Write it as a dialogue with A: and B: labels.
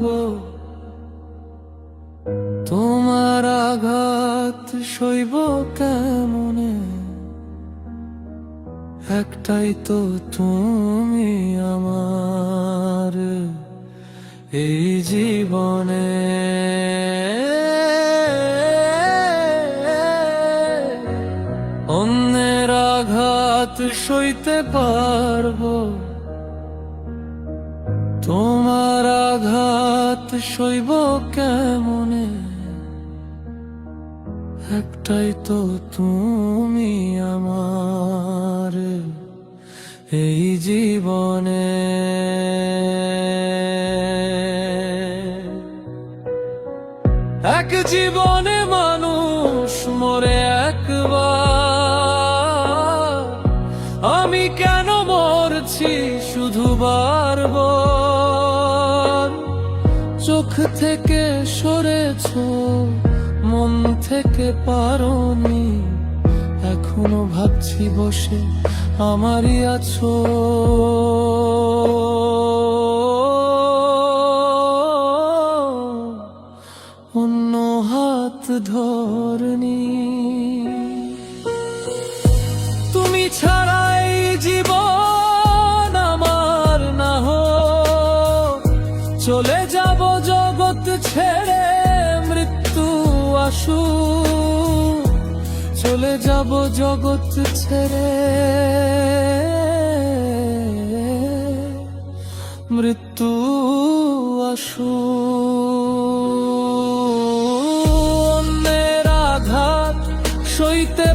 A: পারবো, তোমার আঘাত সইব কেমনে? একটাই তো তুমি আমার এই জীবনে। অন্যের আঘাত সইতে পারবো, তোমার আঘাত সইব কেমনে? একটাই তো তুমি আমার এই জীবনে। এক জীবনে মানুষ মরে একবার, আমি কেন মরছি শুধু বারবার? চোখ থেকে সরেছো, মন থেকে পারোনি, এখনো ভাবছি বসে আমারই আছো। অন্য হাত ধরনি, তুমি ছাড়াই জীবন আমার না হোক, চলে যাব জগৎ ছেড়ে মৃত্যু আসুক, চলে যাব জগৎ ছেড়ে মৃত্যু আসুক। অন্যের আঘাত সইতে